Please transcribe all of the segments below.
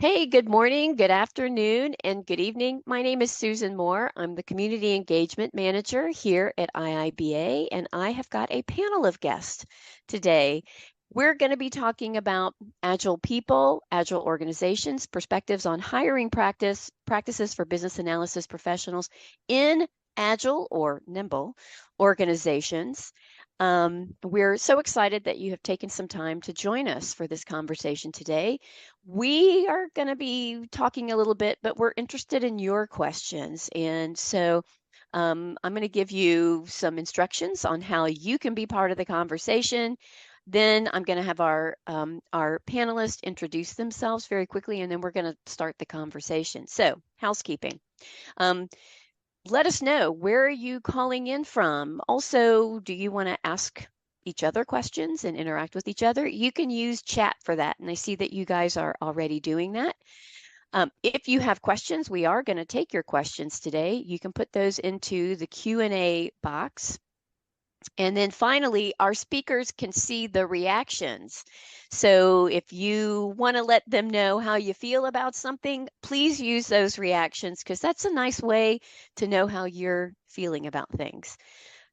Hey, good morning, good afternoon, and good evening. My name is Susan Moore. I'm the Community Engagement Manager here at IIBA, and I have got a panel of guests today. We're going to be talking about Agile people, Agile organizations, perspectives on hiring practices for business analysis professionals in Agile or nimble organizations. We're so excited that you have taken some time to join us for this conversation today. We are going to be talking a little bit, but we're interested in your questions. And so I'm going to give you some instructions on how you can be part of the conversation. Then I'm going to have our panelists introduce themselves very quickly, and then we're going to start the conversation. So, housekeeping. Um, Let us know, where are you calling in from? Also, do you want to ask each other questions and interact with each other? You can use chat for that, and I see that you guys are already doing that. If you have questions, we are going to take your questions today. You can put those into the Q&A box. And then finally, our speakers can see the reactions. So if you want to let them know how you feel about something, please use those reactions because that's a nice way to know how you're feeling about things.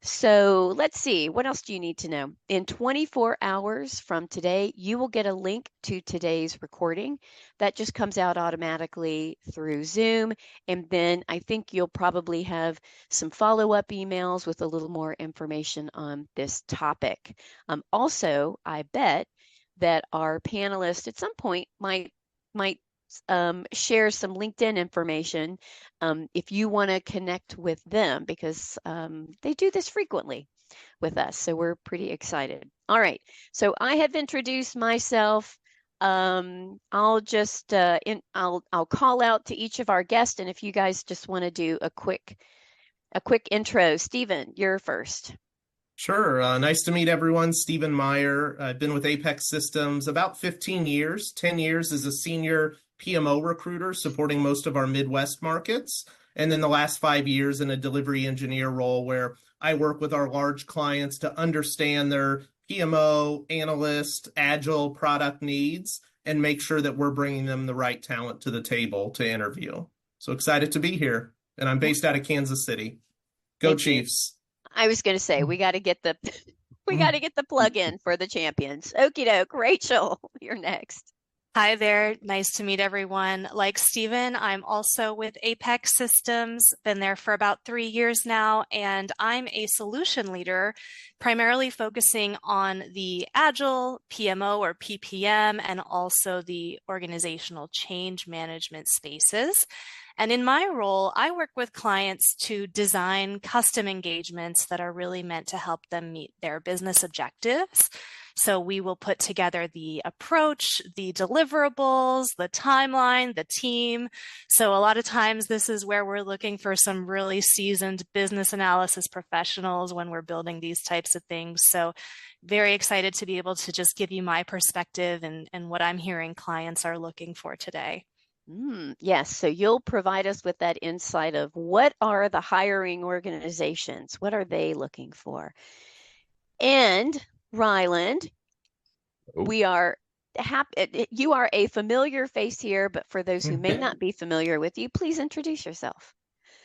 So let's see, what else do you need to know? In 24 hours from today, you will get a link to today's recording. That just comes out automatically through Zoom. And then I think you'll probably have some follow-up emails with a little more information on this topic. Also, I bet that our panelists at some point might share some LinkedIn information if you want to connect with them because they do this frequently with us. So we're pretty excited. All right. So I have introduced myself. I'll just I'll call out to each of our guests, and if you guys just want to do a quick intro, Stephen, you're first. Sure. Nice to meet everyone. Stephen Meyer. I've been with Apex Systems about 15 years, 10 years as a senior PMO recruiter supporting most of our Midwest markets. And then the last 5 years in a delivery engineer role where I work with our large clients to understand their PMO, analyst, agile product needs and make sure that we're bringing them the right talent to the table to interview. So excited to be here. And I'm based out of Kansas City. Go Thank you. Chiefs. I was going to say we got to get the we got to get the plug in for the champions. Okie doke, Rachel, you're next. Hi there. Nice to meet everyone. Like Stephen, I'm also with Apex Systems, been there for about 3 years now, and I'm a solution leader, primarily focusing on the Agile, PMO or PPM, and also the organizational change management spaces. And in my role, I work with clients to design custom engagements that are really meant to help them meet their business objectives. So we will put together the approach, the deliverables, the timeline, the team. So a lot of times this is where we're looking for some really seasoned business analysis professionals when we're building these types of things. So very excited to be able to just give you my perspective and what I'm hearing clients are looking for today. Yes, so you'll provide us with that insight of what are the hiring organizations? What are they looking for? And Ryland, we are happy. You are a familiar face here, but for those who may not be familiar with you, please introduce yourself.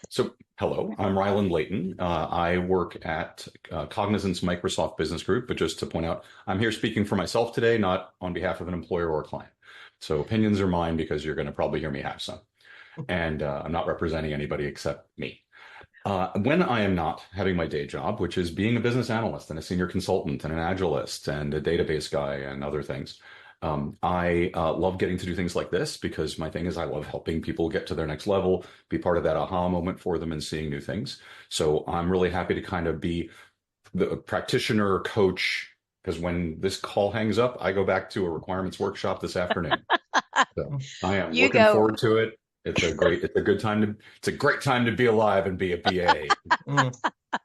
So, hello, I'm Ryland Layton. I work at Cognizant's Microsoft Business Group, but just to point out, I'm here speaking for myself today, not on behalf of an employer or a client. So opinions are mine because you're going to probably hear me have some. And I'm not representing anybody except me. When I am not having my day job, which is being a business analyst and a senior consultant and an agilist and a database guy and other things, I love getting to do things like this because my thing is I love helping people get to their next level, be part of that aha moment for them and seeing new things. So I'm really happy to kind of be the practitioner coach because when this call hangs up, I go back to a requirements workshop this afternoon. So I am looking forward to it. It's a great time to be alive and be a BA.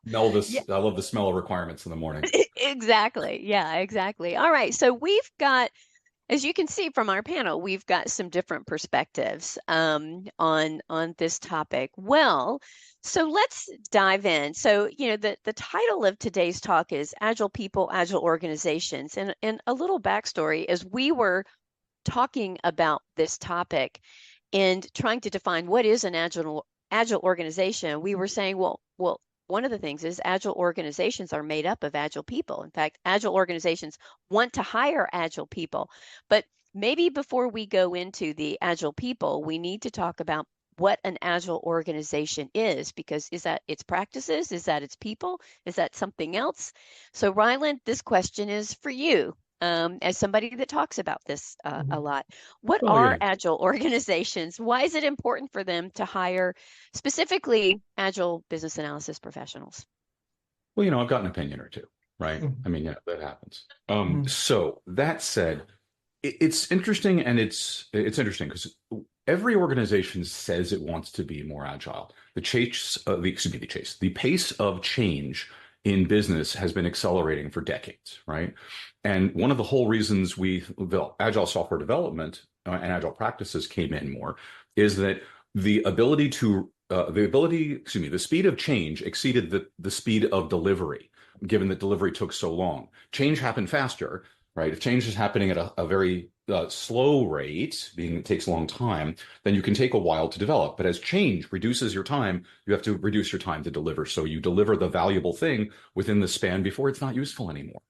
Smell this. Yeah. I love the smell of requirements in the morning. Exactly. Yeah, exactly. All right. So we've got, as you can see from our panel, we've got some different perspectives on this topic. Well, so let's dive in. So, the title of today's talk is Agile People, Agile Organizations. And a little backstory is we were talking about this topic and trying to define what is an agile organization, we were saying, well, one of the things is agile organizations are made up of agile people. In fact, agile organizations want to hire agile people. But maybe before we go into the agile people, we need to talk about what an agile organization is, because is that its practices? Is that its people? Is that something else? So Ryland, this question is for you. As somebody that talks about this a lot, what Oh, are yeah. agile organizations? Why is it important for them to hire specifically agile business analysis professionals? Well, I've got an opinion or two, right? I mean, that happens. So that said, it's interesting, and it's interesting because every organization says it wants to be more agile. The pace of change in business has been accelerating for decades, right? And one of the whole reasons the agile software development and agile practices came in more is that the speed of change exceeded the speed of delivery, given that delivery took so long. Change happened faster, right? If change is happening at a very slow rate, being it takes a long time, then you can take a while to develop. But as change reduces your time, you have to reduce your time to deliver. So you deliver the valuable thing within the span before it's not useful anymore.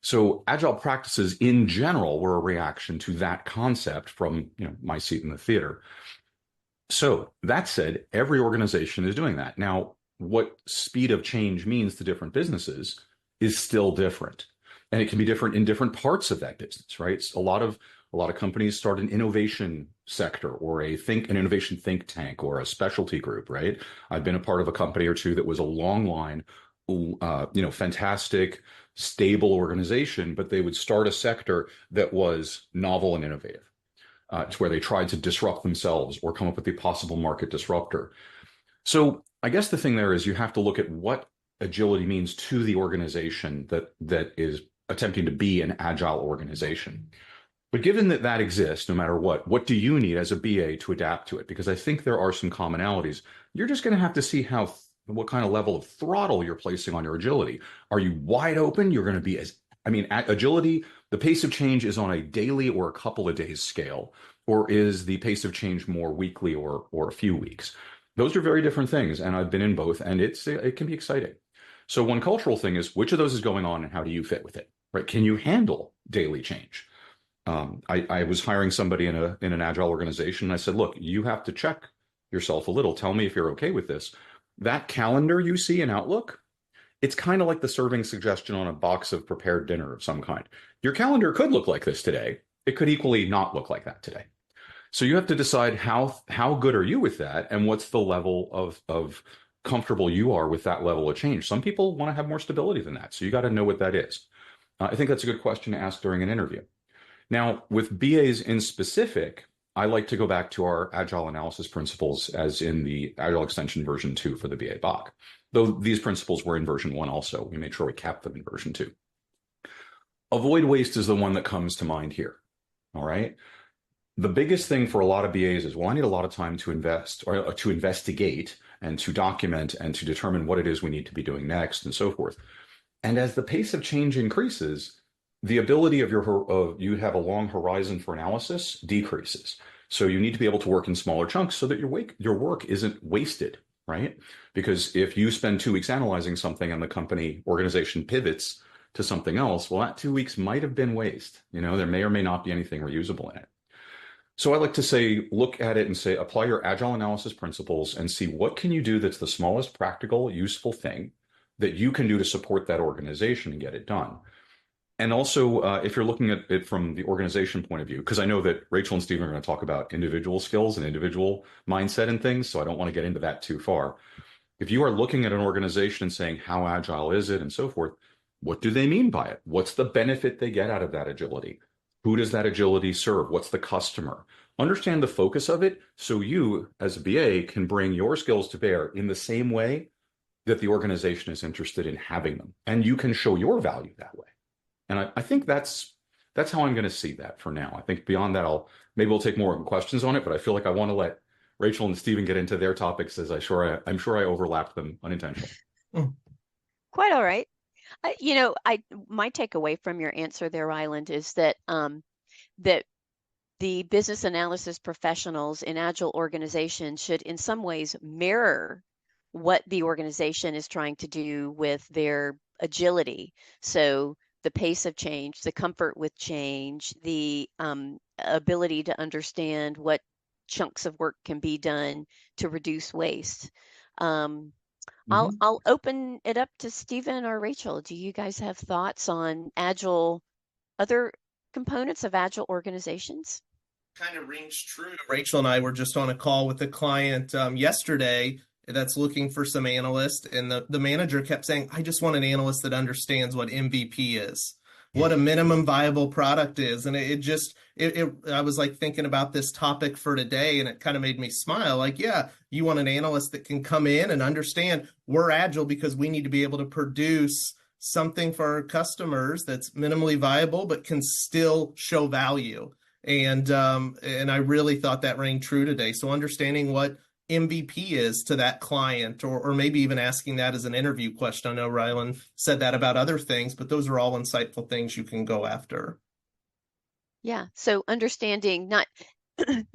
So agile practices in general were a reaction to that concept from my seat in the theater. So that said, every organization is doing that. Now, what speed of change means to different businesses is still different. And it can be different in different parts of that business, right? So a lot of companies start an innovation sector or an innovation think tank or a specialty group, right? I've been a part of a company or two that was a long line, fantastic, stable organization, but they would start a sector that was novel and innovative. To where they tried to disrupt themselves or come up with a possible market disruptor. So I guess the thing there is you have to look at what agility means to the organization that is attempting to be an agile organization. But given that exists, no matter what do you need as a BA to adapt to it? Because I think there are some commonalities. You're just going to have to see what kind of level of throttle you're placing on your agility. Are you wide open? You're going to be agility, the pace of change is on a daily or a couple of days scale, or is the pace of change more weekly or a few weeks? Those are very different things, and I've been in both, and it can be exciting. So one cultural thing is which of those is going on and how do you fit with it, right? Can you handle daily change? I was hiring somebody in an agile organization, and I said, look, you have to check yourself a little. Tell me if you're okay with this. That calendar you see in Outlook, it's kind of like the serving suggestion on a box of prepared dinner of some kind. Your calendar could look like this today. It could equally not look like that today. So you have to decide how good are you with that, and what's the level of comfortable you are with that level of change. Some people want to have more stability than that. So you got to know what that is. I think that's a good question to ask during an interview. Now, with BAs in specific, I like to go back to our agile analysis principles as in the Agile Extension version 2 for the BA BOK. Though these principles were in version 1 also. We made sure we kept them in version 2. Avoid waste is the one that comes to mind here. All right. The biggest thing for a lot of BAs is, well, I need a lot of time to invest or to investigate and to document and to determine what it is we need to be doing next and so forth. And as the pace of change increases, the ability of you have a long horizon for analysis decreases. So you need to be able to work in smaller chunks so that your work isn't wasted, right? Because if you spend 2 weeks analyzing something and the organization pivots to something else, well, that 2 weeks might have been waste. There may or may not be anything reusable in it. So I like to say, look at it and say, apply your agile analysis principles and see what can you do that's the smallest practical, useful thing that you can do to support that organization and get it done. And also, if you're looking at it from the organization point of view, because I know that Rachel and Stephen are going to talk about individual skills and individual mindset and things, so I don't want to get into that too far. If you are looking at an organization and saying, how agile is it and so forth, what do they mean by it? What's the benefit they get out of that agility? Who does that agility serve? What's the customer? Understand the focus of it so you, as a BA, can bring your skills to bear in the same way that the organization is interested in having them. And you can show your value that way. And I think that's how I'm going to see that for now. I think beyond that, maybe we'll take more questions on it, but I feel like I want to let Rachel and Stephen get into their topics as I'm sure I overlapped them unintentionally. Quite all right. My takeaway from your answer there, Ryland, is that that the business analysis professionals in Agile organizations should in some ways mirror what the organization is trying to do with their agility. So the pace of change, the comfort with change, the ability to understand what chunks of work can be done to reduce waste. I'll open it up to Stephen or Rachel. Do you guys have thoughts on Agile, other components of Agile organizations? Kind of rings true. Rachel and I were just on a call with a client yesterday that's looking for some analyst, and the manager kept saying, I just want an analyst that understands what MVP is, what a minimum viable product is. And I was like thinking about this topic for today, and it kind of made me smile. Like, yeah, you want an analyst that can come in and understand we're Agile because we need to be able to produce something for our customers that's minimally viable, but can still show value. And I really thought that rang true today. So understanding what MVP is to that client, or maybe even asking that as an interview question. I know Rylan said that about other things, but those are all insightful things you can go after. Yeah. So understanding not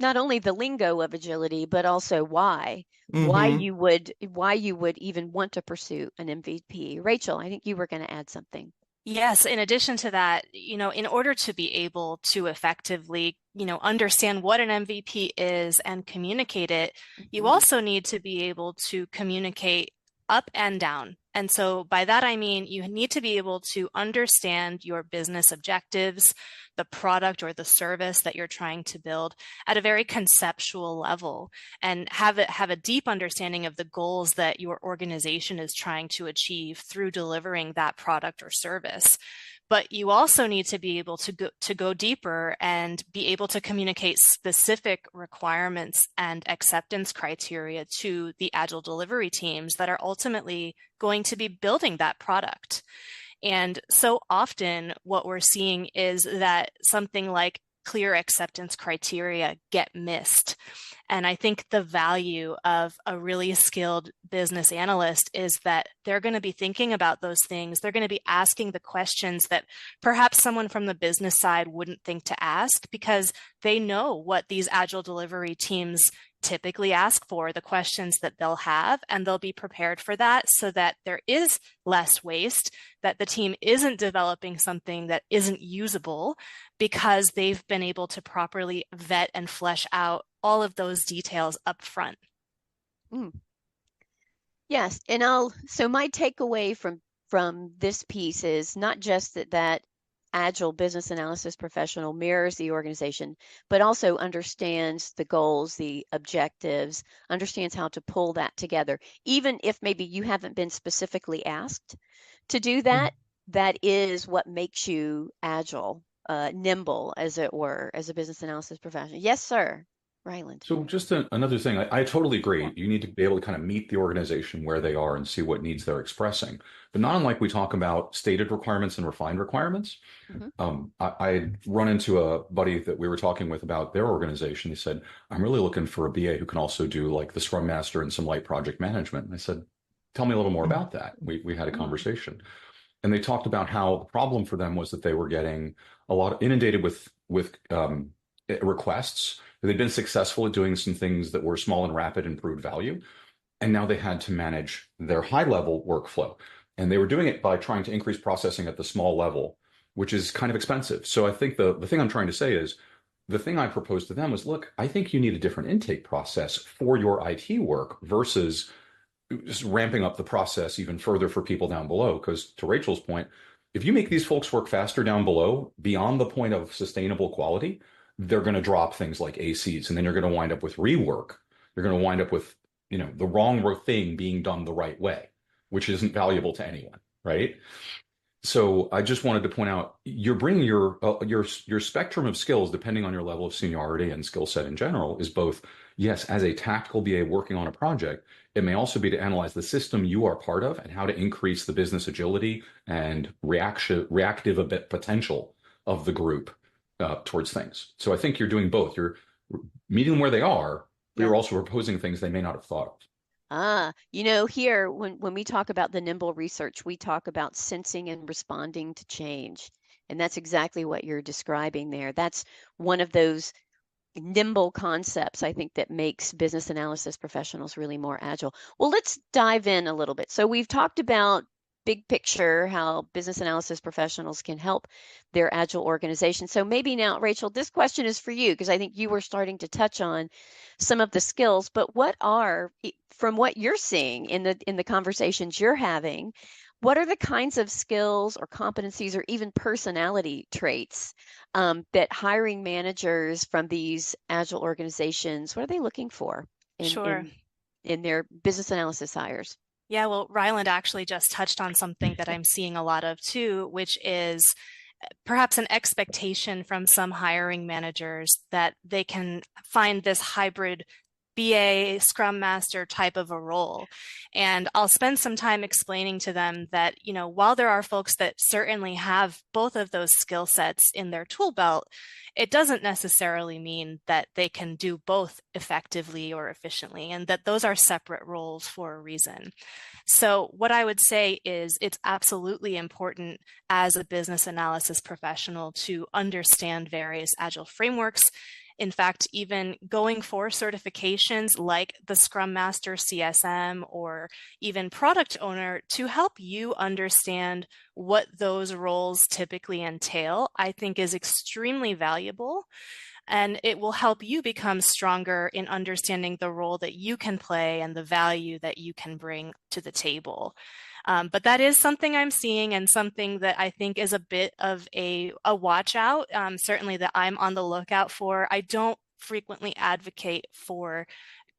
only the lingo of agility, but also why you would even want to pursue an MVP. Rachel, I think you were going to add something. Yes, in addition to that, in order to be able to effectively, understand what an MVP is and communicate it, you also need to be able to communicate up and down. And so by that, I mean, you need to be able to understand your business objectives, the product or the service that you're trying to build at a very conceptual level, and have a deep understanding of the goals that your organization is trying to achieve through delivering that product or service. But you also need to be able to go deeper and be able to communicate specific requirements and acceptance criteria to the Agile delivery teams that are ultimately going to be building that product. And so often what we're seeing is that something like clear acceptance criteria get missed. And I think the value of a really skilled business analyst is that they're going to be thinking about those things. They're going to be asking the questions that perhaps someone from the business side wouldn't think to ask, because they know what these Agile delivery teams typically ask for, the questions that they'll have, and they'll be prepared for that so that there is less waste, that the team isn't developing something that isn't usable, because they've been able to properly vet and flesh out all of those details up front. Yes, and so my takeaway from this piece is not just that Agile business analysis professional mirrors the organization, but also understands the goals, the objectives, understands how to pull that together. Even if maybe you haven't been specifically asked to do that, that is what makes you Agile, nimble, as it were, as a business analysis professional. Yes, sir. Ryland. So just another thing, I totally agree. You need to be able to kind of meet the organization where they are and see what needs they're expressing. But not unlike we talk about stated requirements and refined requirements. I run into a buddy that we were talking with about their organization. He said, I'm really looking for a BA who can also do like the Scrum Master and some light project management. And I said, tell me a little more about that. We had a conversation. And they talked about how the problem for them was that they were getting a lot inundated with requests. They'd been successful at doing some things that were small and rapid and proved value. And now they had to manage their high level workflow. And they were doing it by trying to increase processing at the small level, which is kind of expensive. So I think the thing I'm trying to say is, the thing I proposed to them was, look, I think you need a different intake process for your IT work versus just ramping up the process even further for people down below. Because to Rachel's point, if you make these folks work faster down below beyond the point of sustainable quality, they're going to drop things like ACs, and then you're going to wind up with rework. You're going to wind up with, the wrong thing being done the right way, which isn't valuable to anyone, right? So I just wanted to point out, you're bringing your spectrum of skills, depending on your level of seniority and skill set in general, is both, yes, as a tactical BA working on a project, it may also be to analyze the system you are part of and how to increase the business agility and reactive potential of the group towards things. So I think you're doing both. You're meeting them where they are, but you're also proposing things they may not have thought of. Here, when we talk about the nimble research, we talk about sensing and responding to change. And that's exactly what you're describing there. That's one of those nimble concepts, I think, that makes business analysis professionals really more agile. Well, let's dive in a little bit. So we've talked about big picture, how business analysis professionals can help their agile organization. So maybe now, Rachel, this question is for you, because I think you were starting to touch on some of the skills, but what are, from what you're seeing in the conversations you're having, what are the kinds of skills or competencies or even personality traits that hiring managers from these agile organizations, what are they looking for in Sure. in their business analysis hires? Yeah, well, Ryland actually just touched on something that I'm seeing a lot of too, which is perhaps an expectation from some hiring managers that they can find this hybrid BA, Scrum Master type of a role. And I'll spend some time explaining to them that, while there are folks that certainly have both of those skill sets in their tool belt, it doesn't necessarily mean that they can do both effectively or efficiently, and that those are separate roles for a reason. So what I would say is it's absolutely important as a business analysis professional to understand various agile frameworks. In fact, even going for certifications like the Scrum Master CSM or even product owner to help you understand what those roles typically entail, I think is extremely valuable. And it will help you become stronger in understanding the role that you can play and the value that you can bring to the table. But that is something I'm seeing and something that I think is a bit of a watch out, certainly that I'm on the lookout for. I don't frequently advocate for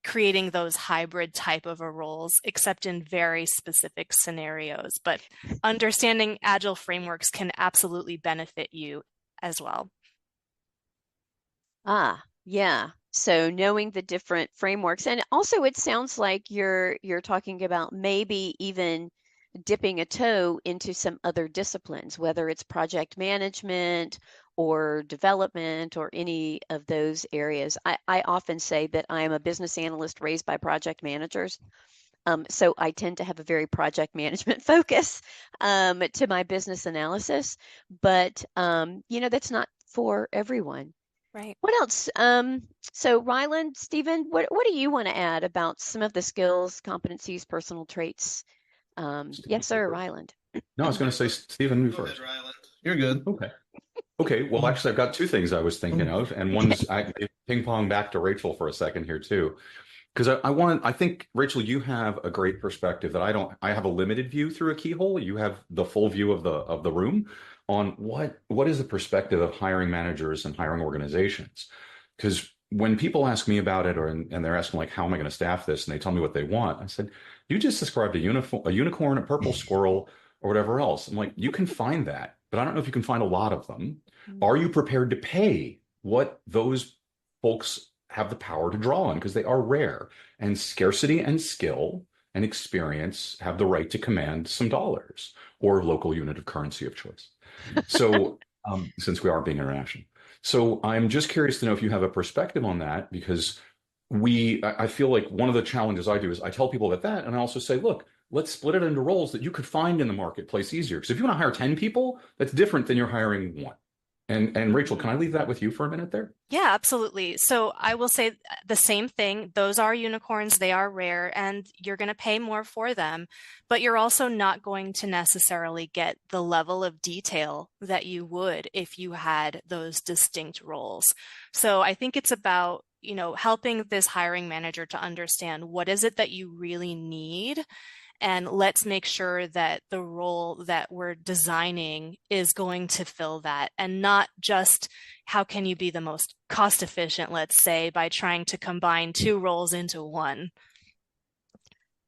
creating those hybrid type of a roles, except in very specific scenarios. But understanding agile frameworks can absolutely benefit you as well. Yeah. So knowing the different frameworks, and also it sounds like you're talking about maybe even dipping a toe into some other disciplines, whether it's project management or development or any of those areas. I often say that I am a business analyst raised by project managers. So I tend to have a very project management focus to my business analysis, but that's not for everyone. Right. What else? So Ryland, Stephen, what do you want to add about some of the skills, competencies, personal traits? Yes, sir, Ryland. No, I was going to say, Stephen, you Go first. ahead, Ryland. You're good. Okay. Okay. Well, actually, I've got two things I was thinking of, and one's I ping pong back to Rachel for a second here too, because I think Rachel, you have a great perspective that I don't. I have a limited view through a keyhole. You have the full view of the room on what is the perspective of hiring managers and hiring organizations, because when people ask me about it, and they're asking like, how am I going to staff this, and they tell me what they want, I said, you just described a unicorn, a purple squirrel, or whatever else. I'm like, you can find that, but I don't know if you can find a lot of them. Are you prepared to pay what those folks have the power to draw on? Because they are rare, and scarcity and skill and experience have the right to command some dollars or local unit of currency of choice. So since we are being international. So I'm just curious to know if you have a perspective on that, because I feel like one of the challenges I do is I tell people that, and I also say, look, let's split it into roles that you could find in the marketplace easier. Because if you want to hire 10 people, that's different than you're hiring one. And Rachel, can I leave that with you for a minute there? Yeah, absolutely. So I will say the same thing. Those are unicorns. They are rare, and you're going to pay more for them, but you're also not going to necessarily get the level of detail that you would if you had those distinct roles. So I think it's about, helping this hiring manager to understand what is it that you really need. And let's make sure that the role that we're designing is going to fill that, and not just how can you be the most cost efficient, let's say, by trying to combine two roles into one.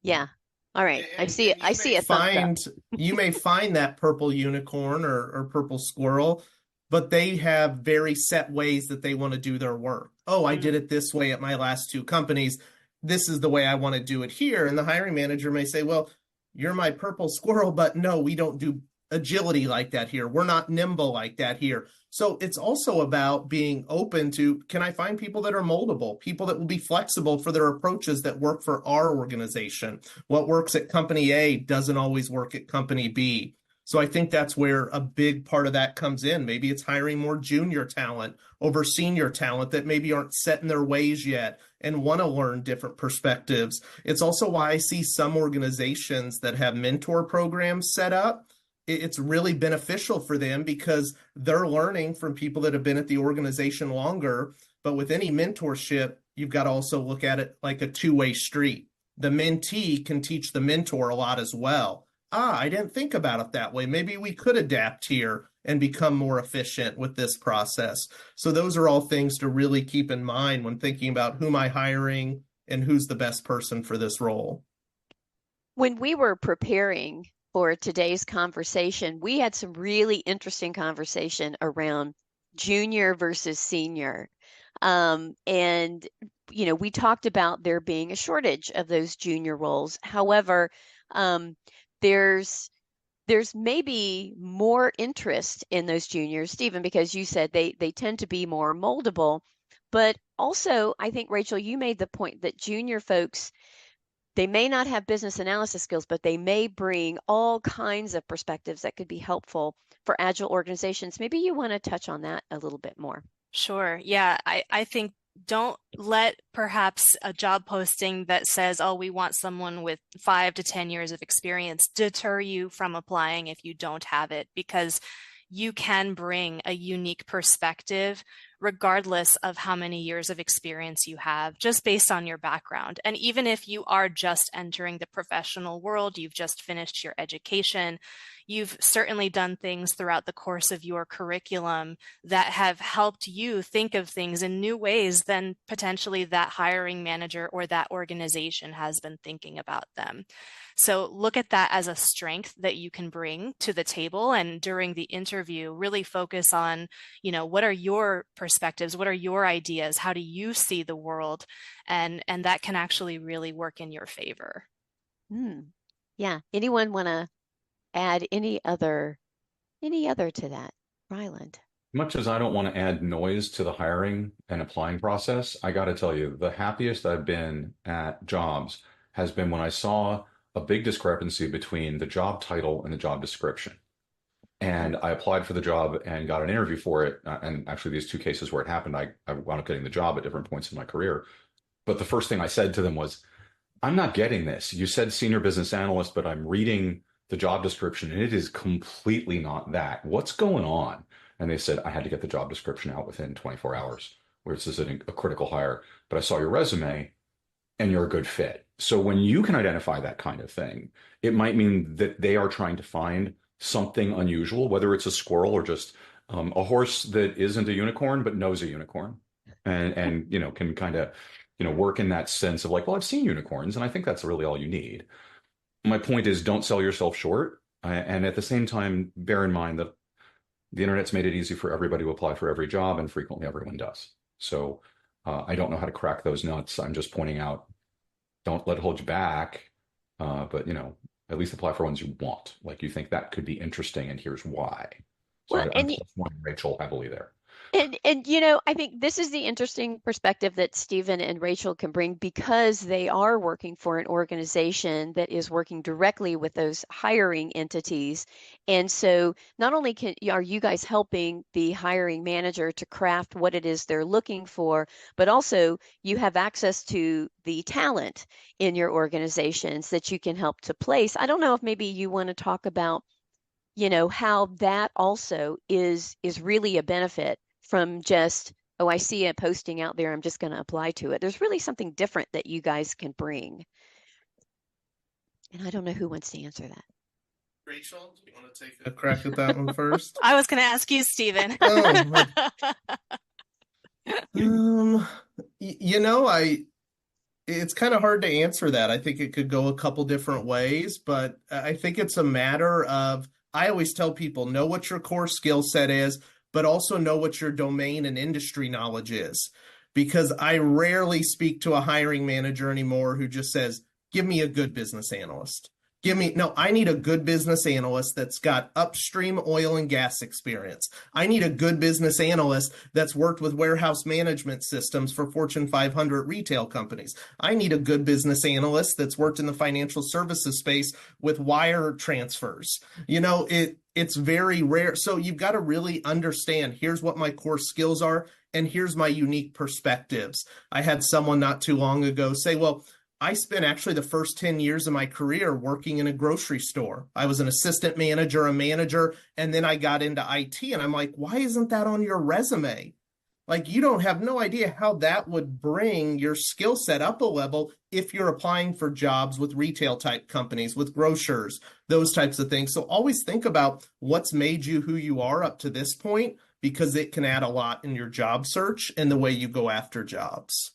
Yeah. All right. I see a thumbs up. You may find that purple unicorn or purple squirrel, but they have very set ways that they want to do their work. Oh, I did it this way at my last two companies. This is the way I want to do it here. And the hiring manager may say, well, you're my purple squirrel, but no, we don't do agility like that here. We're not nimble like that here. So it's also about being open to, can I find people that are moldable, people that will be flexible for their approaches that work for our organization? What works at company A doesn't always work at company B. So I think that's where a big part of that comes in. Maybe it's hiring more junior talent over senior talent that maybe aren't set in their ways yet and want to learn different perspectives. It's also why I see some organizations that have mentor programs set up. It's really beneficial for them because they're learning from people that have been at the organization longer. But with any mentorship, you've got to also look at it like a two-way street. The mentee can teach the mentor a lot as well. I didn't think about it that way. Maybe we could adapt here and become more efficient with this process. So those are all things to really keep in mind when thinking about who am I hiring and who's the best person for this role. When we were preparing for today's conversation, we had some really interesting conversation around junior versus senior. And, we talked about there being a shortage of those junior roles. However, there's maybe more interest in those juniors, Stephen, because you said they tend to be more moldable. But also, I think, Rachel, you made the point that junior folks, they may not have business analysis skills, but they may bring all kinds of perspectives that could be helpful for Agile organizations. Maybe you want to touch on that a little bit more. Sure. Yeah, I think don't let perhaps a job posting that says, oh, we want someone with 5 to 10 years of experience deter you from applying if you don't have it, because you can bring a unique perspective regardless of how many years of experience you have, just based on your background. And even if you are just entering the professional world, you've just finished your education, you've certainly done things throughout the course of your curriculum that have helped you think of things in new ways than potentially that hiring manager or that organization has been thinking about them. So look at that as a strength that you can bring to the table. And during the interview, really focus on, what are your perspectives? What are your ideas? How do you see the world? And that can actually really work in your favor. Yeah. Anyone want to add any other to that? Ryland. Much as I don't want to add noise to the hiring and applying process, I got to tell you, the happiest I've been at jobs has been when I saw a big discrepancy between the job title and the job description. And I applied for the job and got an interview for it. And actually, these two cases where it happened, I wound up getting the job at different points in my career. But the first thing I said to them was, I'm not getting this. You said senior business analyst, but I'm reading the job description and it is completely not that. What's going on? And they said, I had to get the job description out within 24 hours, where this is a critical hire. But I saw your resume and you're a good fit. So when you can identify that kind of thing, it might mean that they are trying to find something unusual, whether it's a squirrel or just a horse that isn't a unicorn but knows a unicorn, and can kind of work in that sense of like, well, I've seen unicorns, and I think that's really all you need. My point is, don't sell yourself short, and at the same time, bear in mind that the internet's made it easy for everybody to apply for every job, and frequently everyone does. So I don't know how to crack those nuts. I'm just pointing out, don't let it hold you back, but at least apply for ones you want. Like you think that could be interesting, and here's why. So Well, I'm supporting Rachel heavily there. And I think this is the interesting perspective that Stephen and Rachel can bring, because they are working for an organization that is working directly with those hiring entities. And so not only are you guys helping the hiring manager to craft what it is they're looking for, but also you have access to the talent in your organizations that you can help to place. I don't know if maybe you want to talk about how that also is really a benefit from just, oh, I see a posting out there, I'm just going to apply to it. There's really something different that you guys can bring. And I don't know who wants to answer that. Rachel, do you want to take a crack at that one first? I was going to ask you, Stephen. It's kind of hard to answer that. I think it could go a couple different ways, but I think it's a matter of, I always tell people, know what your core skill set is, but also know what your domain and industry knowledge is. Because I rarely speak to a hiring manager anymore who just says, give me a good business analyst. No, I need a good business analyst that's got upstream oil and gas experience. I need a good business analyst that's worked with warehouse management systems for Fortune 500 retail companies. I need a good business analyst that's worked in the financial services space with wire transfers. It's very rare. So you've got to really understand, here's what my core skills are, and here's my unique perspectives. I had someone not too long ago say, well, I spent actually the first 10 years of my career working in a grocery store. I was an assistant manager, a manager, and then I got into IT. And I'm like, why isn't that on your resume? Like, you don't have no idea how that would bring your skill set up a level if you're applying for jobs with retail type companies, with grocers, those types of things. So always think about what's made you who you are up to this point, because it can add a lot in your job search and the way you go after jobs.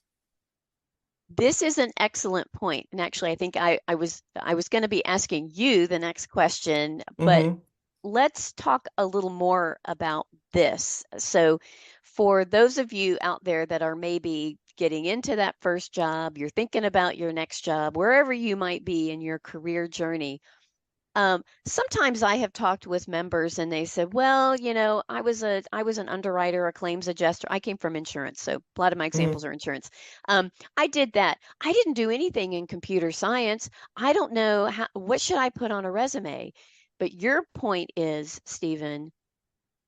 This is an excellent point. And actually, I think I was going to be asking you the next question, but Mm-hmm. let's talk a little more about this. So for those of you out there that are maybe getting into that first job, you're thinking about your next job, wherever you might be in your career journey. Sometimes I have talked with members and they said, well, I was an underwriter, a claims adjuster. I came from insurance, so a lot of my Mm-hmm. examples are insurance. I did that. I didn't do anything in computer science. I don't know what should I put on a resume? But your point is, Stephen,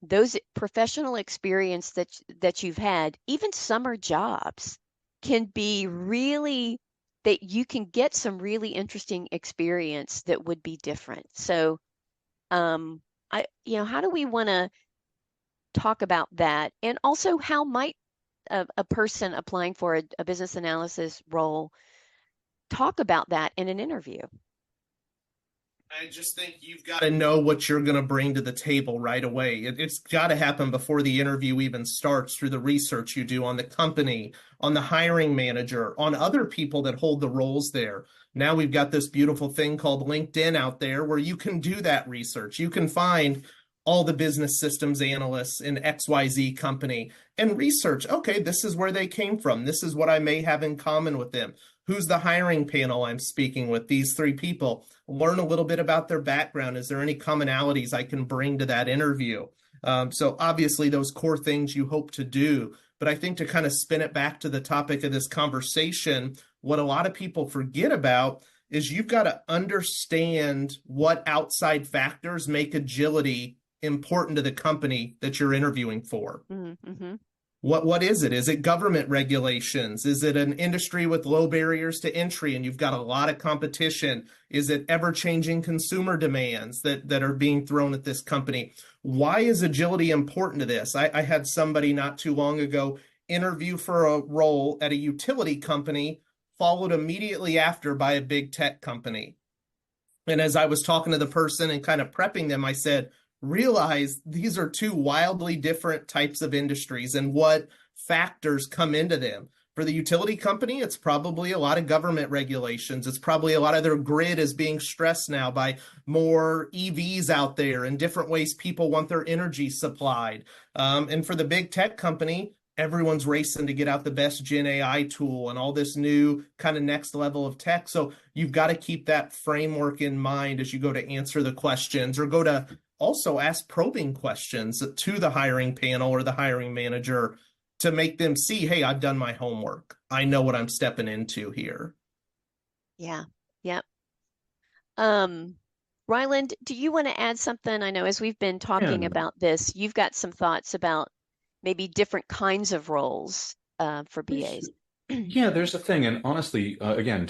those professional experience that you've had, even summer jobs, can be really that you can get some really interesting experience that would be different. So, how do we want to talk about that? And also, how might a person applying for a business analysis role talk about that in an interview? I just think you've got to know what you're going to bring to the table right away. It's got to happen before the interview even starts, through the research you do on the company, on the hiring manager, on other people that hold the roles there. Now we've got this beautiful thing called LinkedIn out there where you can do that research. You can find all the business systems analysts in XYZ company and research, okay, this is where they came from. This is what I may have in common with them. Who's the hiring panel I'm speaking with? These three people. Learn a little bit about their background. Is there any commonalities I can bring to that interview? So obviously those core things you hope to do. But I think to kind of spin it back to the topic of this conversation, what a lot of people forget about is you've got to understand what outside factors make agility important to the company that you're interviewing for. Mm-hmm. What is it? Is it government regulations? Is it an industry with low barriers to entry and you've got a lot of competition? Is it ever-changing consumer demands that are being thrown at this company? Why is agility important to this? I had somebody not too long ago interview for a role at a utility company, followed immediately after by a big tech company. And as I was talking to the person and kind of prepping them, I said, realize these are two wildly different types of industries and what factors come into them. For the utility company, it's probably a lot of government regulations. It's probably a lot of their grid is being stressed now by more EVs out there and different ways people want their energy supplied. And for the big tech company, everyone's racing to get out the best Gen AI tool and all this new kind of next level of tech. So you've got to keep that framework in mind as you go to answer the questions, or go to also ask probing questions to the hiring panel or the hiring manager to make them see, hey, I've done my homework. I know what I'm stepping into here. Yeah. Yep. Ryland, do you want to add something? I know as we've been talking And about this, you've got some thoughts about maybe different kinds of roles for BAs. yeah, there's a thing. And honestly, again,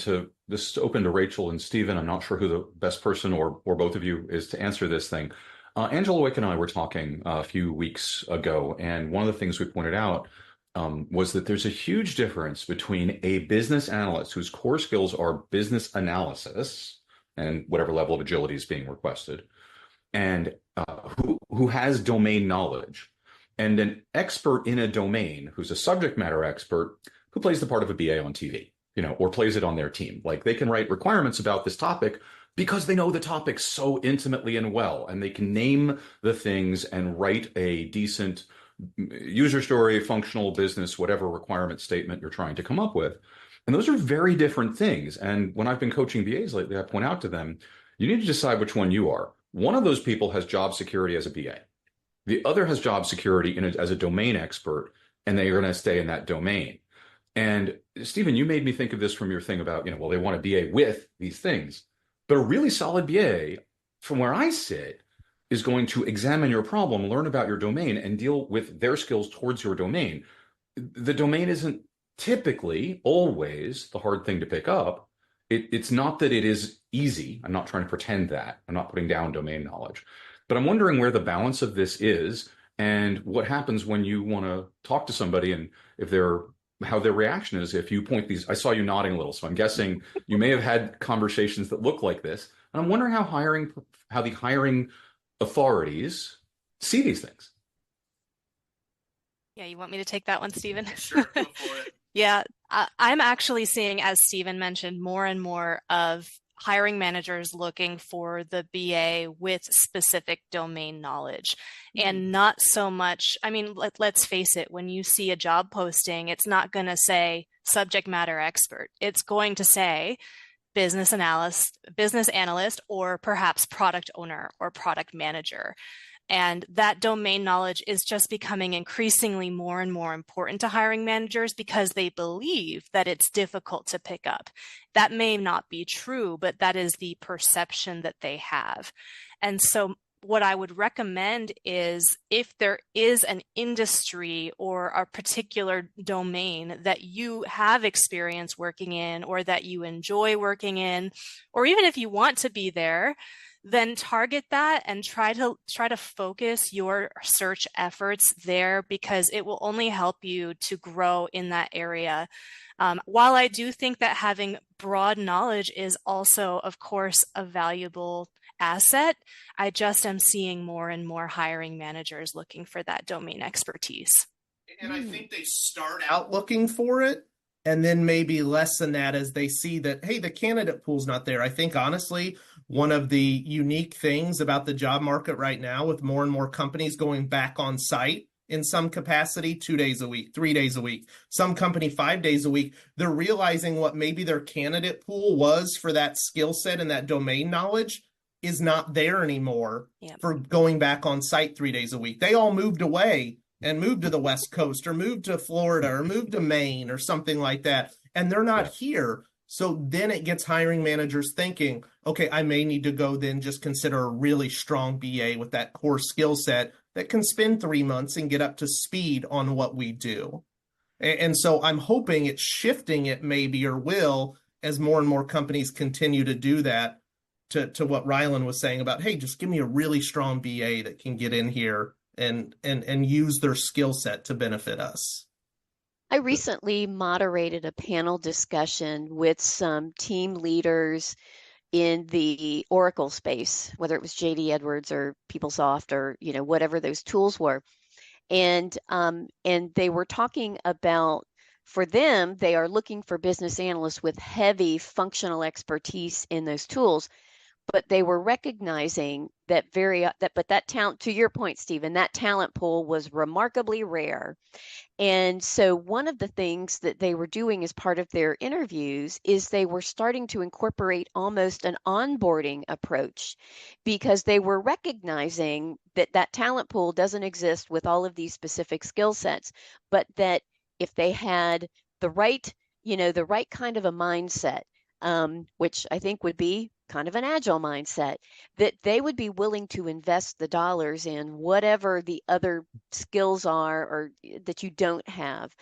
this is open to Rachel and Stephen. I'm not sure who the best person or both of you is to answer this thing. Angela Wick and I were talking a few weeks ago, and one of the things we pointed out was that there's a huge difference between a business analyst whose core skills are business analysis and whatever level of agility is being requested, and who has domain knowledge, and an expert in a domain who's a subject matter expert who plays the part of a BA on TV, or plays it on their team. Like, they can write requirements about this topic because they know the topic so intimately and well, and they can name the things and write a decent user story, functional business, whatever requirement statement you're trying to come up with. And those are very different things. And when I've been coaching BAs lately, I point out to them, You need to decide which one you are. One of those people has job security as a BA. The other has job security as a domain expert, and they are going to stay in that domain. And Stephen, you made me think of this from your thing about, well, they want a BA with these things. But a really solid BA, from where I sit, is going to examine your problem, learn about your domain, and deal with their skills towards your domain. The domain isn't typically always the hard thing to pick up. It's not that it is easy. I'm not trying to pretend that. I'm not putting down domain knowledge. But I'm wondering where the balance of this is and what happens when you want to talk to somebody and how their reaction is if you point these. I saw you nodding a little, so I'm guessing you may have had conversations that look like this. And I'm wondering how the hiring authorities see these things. Yeah, you want me to take that one, Stephen? Sure, go for it. Yeah, I'm actually seeing, as Stephen mentioned, more and more of hiring managers looking for the BA with specific domain knowledge and not so much, I mean, let's face it, when you see a job posting, it's not going to say subject matter expert. It's going to say business analyst, or perhaps product owner or product manager. And that domain knowledge is just becoming increasingly more and more important to hiring managers because they believe that it's difficult to pick up. That may not be true, but that is the perception that they have. And so what I would recommend is if there is an industry or a particular domain that you have experience working in or that you enjoy working in, or even if you want to be there, then target that and try to focus your search efforts there because it will only help you to grow in that area. While I do think that having broad knowledge is also, of course, a valuable asset, I just am seeing more and more hiring managers looking for that domain expertise. And I think they start out looking for it and then maybe lessen that as they see that, hey, the candidate pool's not there. I think, honestly, one of the unique things about the job market right now, with more and more companies going back on site in some capacity, 2 days a week, 3 days a week, some company 5 days a week, they're realizing what maybe their candidate pool was for that skill set and that domain knowledge is not there anymore for going back on site 3 days a week. They all moved away and moved to the West Coast or moved to Florida or moved to Maine or something like that. And they're not here. So then it gets hiring managers thinking, okay, I may need to go then just consider a really strong BA with that core skill set that can spend 3 months and get up to speed on what we do. And so I'm hoping it's shifting it maybe or will as more and more companies continue to do that to what Rylan was saying about, hey, just give me a really strong BA that can get in here and use their skill set to benefit us. I recently moderated a panel discussion with some team leaders in the Oracle space, whether it was JD Edwards or PeopleSoft or whatever those tools were, and they were talking about, for them, they are looking for business analysts with heavy functional expertise in those tools. But they were recognizing that that talent, to your point, Stephen, that talent pool was remarkably rare. And so one of the things that they were doing as part of their interviews is they were starting to incorporate almost an onboarding approach because they were recognizing that that talent pool doesn't exist with all of these specific skill sets, but that if they had the right kind of a mindset, which I think would be kind of an agile mindset, that they would be willing to invest the dollars in whatever the other skills are or that you don't have.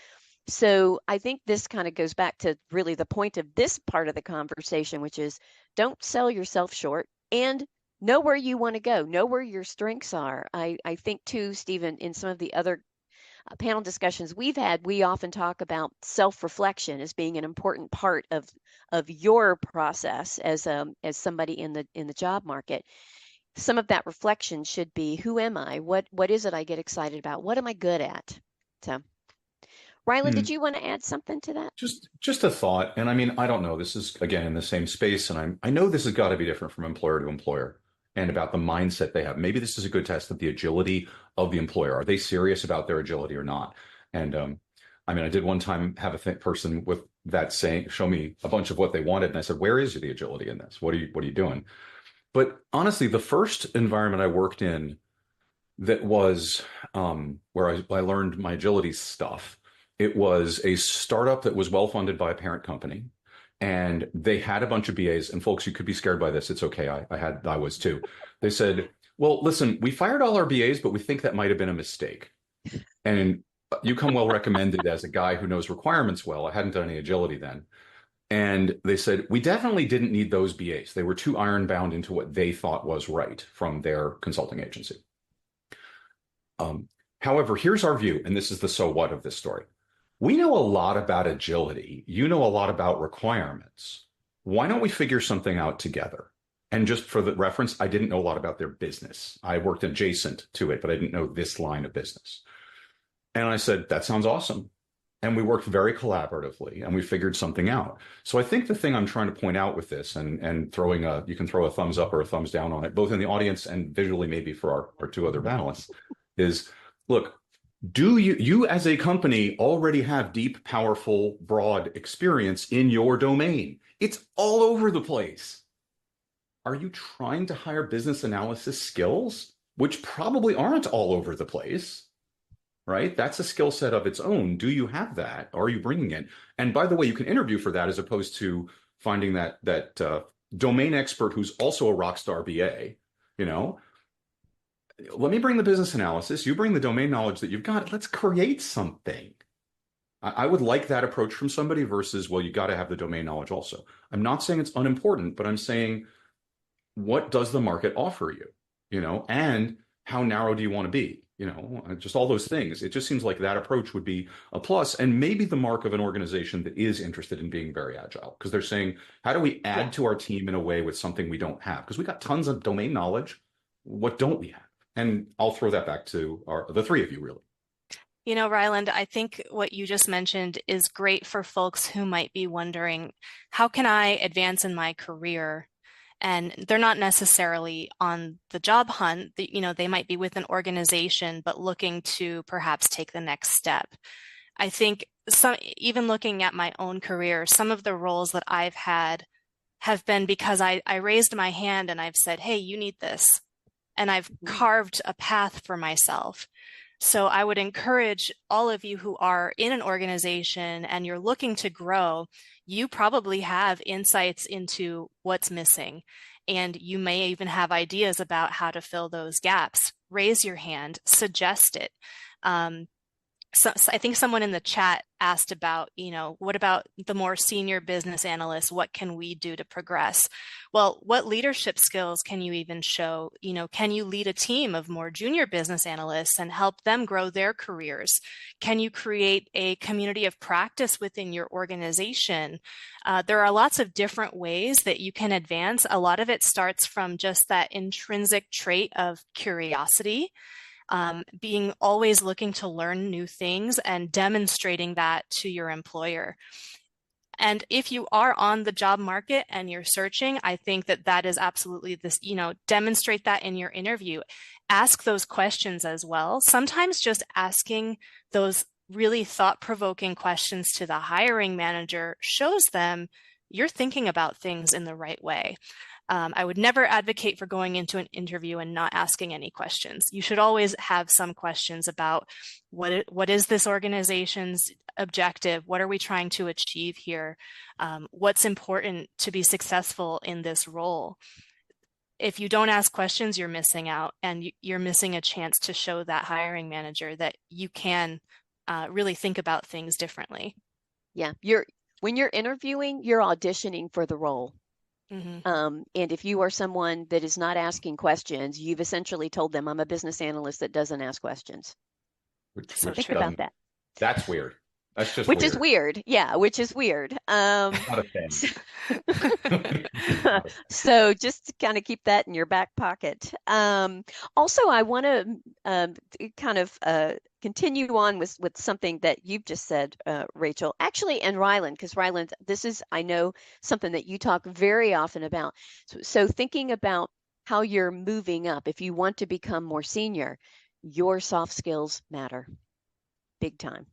So I think this kind of goes back to really the point of this part of the conversation, which is don't sell yourself short and know where you want to go, know where your strengths are. I think too, Stephen, in some of the other panel discussions we've had, we often talk about self-reflection as being an important part of your process as somebody in the job market. Some of that reflection should be, who am I? What is it I get excited about? What am I good at? So, Rylan, did you want to add something to that? Just a thought. And I mean, I don't know. This is again in the same space, and I know this has got to be different from employer to employer and about the mindset they have. Maybe this is a good test of the agility of the employer. Are they serious about their agility or not? And I mean, I did one time have a person with that saying, show me a bunch of what they wanted. And I said, where is the agility in this? What are you doing? But honestly, the first environment I worked in that was where I learned my agility stuff, it was a startup that was well funded by a parent company. And they had a bunch of BAs. And folks, you could be scared by this. It's okay. I was too. They said, well, listen, we fired all our BAs, but we think that might have been a mistake. And you come well recommended as a guy who knows requirements well. I hadn't done any agility then. And they said, we definitely didn't need those BAs. They were too iron-bound into what they thought was right from their consulting agency. However, here's our view, and this is the so what of this story. We know a lot about agility. You know a lot about requirements. Why don't we figure something out together? And just for the reference, I didn't know a lot about their business. I worked adjacent to it, but I didn't know this line of business. And I said, that sounds awesome. And we worked very collaboratively and we figured something out. So I think the thing I'm trying to point out with this and you can throw a thumbs up or a thumbs down on it, both in the audience and visually maybe for our two other panelists, is look, do you as a company already have deep, powerful, broad experience in your domain? It's all over the place. Are you trying to hire business analysis skills, which probably aren't all over the place? Right? That's a skill set of its own. Do you have that? Are you bringing it? And by the way, you can interview for that as opposed to finding that domain expert who's also a rock star BA. You know, let me bring the business analysis. You bring the domain knowledge that you've got. Let's create something. I would like that approach from somebody versus, well, you got to have the domain knowledge also. I'm not saying it's unimportant, but I'm saying, what does the market offer you? You know, and how narrow do you want to be? You know, just all those things. It just seems like that approach would be a plus and maybe the mark of an organization that is interested in being very agile because they're saying, how do we add to our team in a way with something we don't have? Because we got tons of domain knowledge. What don't we have? And I'll throw that back to the three of you, really. You know, Ryland, I think what you just mentioned is great for folks who might be wondering, how can I advance in my career? And they're not necessarily on the job hunt. You know, they might be with an organization, but looking to perhaps take the next step. I think even looking at my own career, some of the roles that I've had have been because I raised my hand and I've said, hey, you need this. And I've carved a path for myself. So I would encourage all of you who are in an organization and you're looking to grow, you probably have insights into what's missing. And you may even have ideas about how to fill those gaps. Raise your hand, suggest it. So I think someone in the chat asked about, you know, what about the more senior business analysts? What can we do to progress? Well, what leadership skills can you even show? You know, can you lead a team of more junior business analysts and help them grow their careers? Can you create a community of practice within your organization? There are lots of different ways that you can advance. A lot of it starts from just that intrinsic trait of curiosity. Being always looking to learn new things and demonstrating that to your employer. And if you are on the job market and you're searching, I think that is absolutely this, you know, demonstrate that in your interview. Ask those questions as well. Sometimes just asking those really thought-provoking questions to the hiring manager shows them you're thinking about things in the right way. I would never advocate for going into an interview and not asking any questions. You should always have some questions about what is this organization's objective? What are we trying to achieve here? What's important to be successful in this role? If you don't ask questions, you're missing out, and you're missing a chance to show that hiring manager that you can really think about things differently. Yeah, when you're interviewing, you're auditioning for the role. Mm-hmm. And if you are someone that is not asking questions, you've essentially told them, I'm a business analyst that doesn't ask questions. So think about that. That's weird. That's just which weird. is weird. Yeah, which is weird. Not a fan. So just to kind of keep that in your back pocket. Also, I want to kind of continue on with something that you've just said, Rachel, actually, and Ryland, because Ryland, this is, I know, something that you talk very often about. So thinking about how you're moving up, if you want to become more senior, your soft skills matter big time.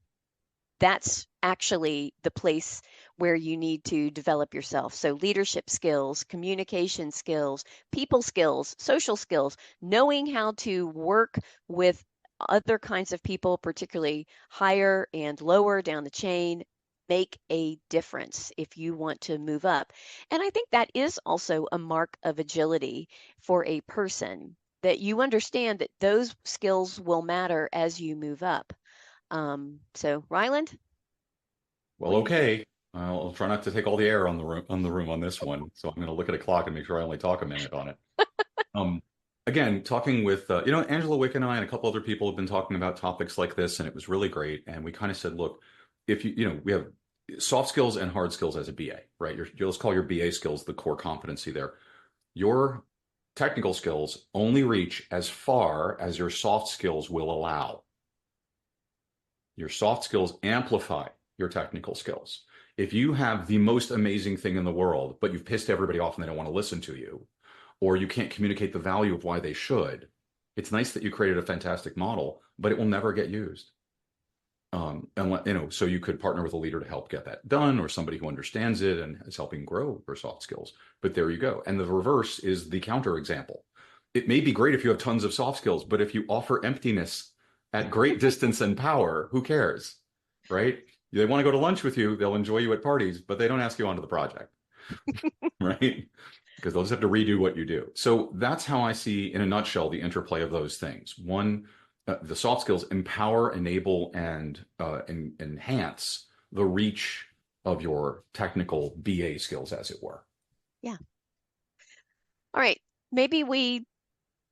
that's actually the place where you need to develop yourself. So leadership skills, communication skills, people skills, social skills, knowing how to work with other kinds of people, particularly higher and lower down the chain, make a difference if you want to move up. And I think that is also a mark of agility for a person, that you understand that those skills will matter as you move up. So Ryland, Well, okay. I'll try not to take all the air on the room on this one. So I'm going to look at a clock and make sure I only talk a minute on it. Um, Again, talking with Angela Wick and I and a couple other people have been talking about topics like this, and it was really great. And we kind of said, look, if we have soft skills and hard skills as a BA, right? Let's call your BA skills the core competency there. Your technical skills only reach as far as your soft skills will allow. Your soft skills amplify your technical skills. If you have the most amazing thing in the world, but you've pissed everybody off and they don't want to listen to you, or you can't communicate the value of why they should, it's nice that you created a fantastic model, but it will never get used. So you could partner with a leader to help get that done, or somebody who understands it and is helping grow your soft skills. But there you go. And the reverse is the counter example. It may be great if you have tons of soft skills, but if you offer emptiness at great distance and power, who cares, right? They want to go to lunch with you, they'll enjoy you at parties, but they don't ask you onto the project, right? Because they'll just have to redo what you do. So that's how I see, in a nutshell, the interplay of those things. One, the soft skills empower, enable, and enhance the reach of your technical BA skills, as it were. Yeah. All right. Maybe we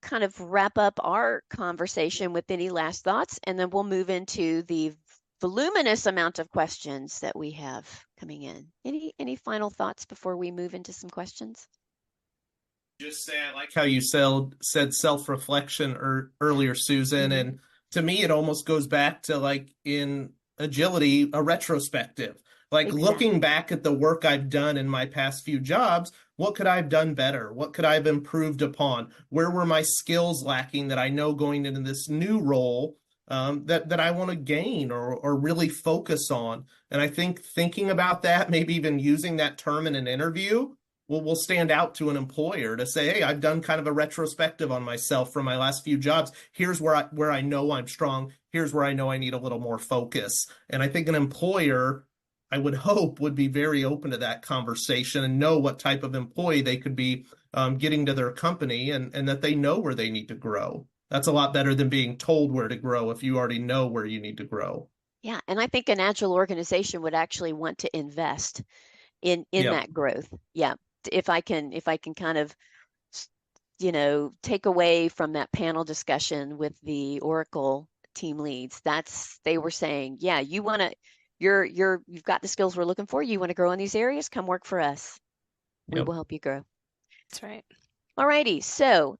kind of wrap up our conversation with any last thoughts, and then we'll move into the voluminous amount of questions that we have coming in. Any final thoughts before we move into some questions? Just say I like how you said self-reflection earlier, Susan. Mm-hmm. And to me, it almost goes back to, like, in agility, a retrospective. Like, Exactly. looking back at the work I've done in my past few jobs, what could I have done better? What could I have improved upon? Where were my skills lacking that I know going into this new role that I want to gain or really focus on? And I think thinking about that, maybe even using that term in an interview, will stand out to an employer to say, hey, I've done kind of a retrospective on myself from my last few jobs. Here's where I know I'm strong. Here's where I know I need a little more focus. And I think an employer, I would hope, would be very open to that conversation and know what type of employee they could be getting to their company, and that they know where they need to grow. That's a lot better than being told where to grow if you already know where you need to grow. Yeah, and I think an agile organization would actually want to invest in Yep. that growth. Yeah. If I can kind of, take away from that panel discussion with the Oracle team leads, they were saying, yeah, you've got the skills we're looking for. You want to grow in these areas? Come work for us. We Yep. will help you grow. That's right. All righty. So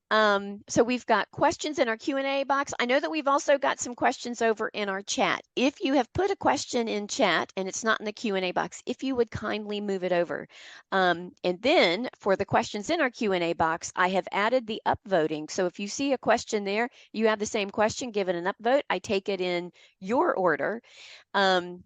we've got questions in our Q&A box. I know that we've also got some questions over in our chat. If you have put a question in chat and it's not in the Q&A box, if you would kindly move it over. And then for the questions in our Q&A box, I have added the upvoting. So if you see a question there, you have the same question, give it an upvote. I take it in your order. And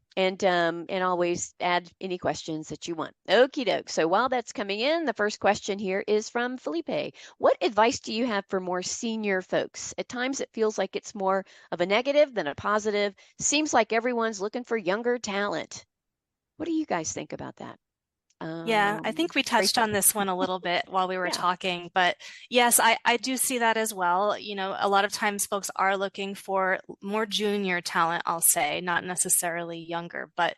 always add any questions that you want. Okie doke. So while that's coming in, the first question here is from Felipe. What advice do you have for more senior folks? At times it feels like it's more of a negative than a positive. Seems like everyone's looking for younger talent. What do you guys think about that? Yeah, I think we touched on this one a little bit while we were talking, but yes, I do see that as well. A lot of times folks are looking for more junior talent, I'll say, not necessarily younger, but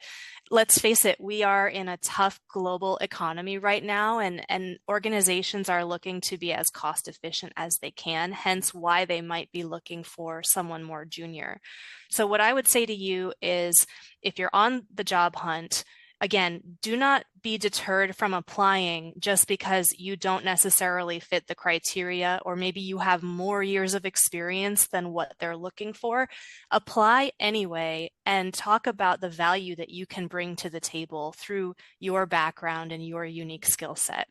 let's face it, we are in a tough global economy right now, and organizations are looking to be as cost efficient as they can, hence why they might be looking for someone more junior. So what I would say to you is, if you're on the job hunt, again, do not be deterred from applying just because you don't necessarily fit the criteria, or maybe you have more years of experience than what they're looking for. Apply anyway and talk about the value that you can bring to the table through your background and your unique skill set.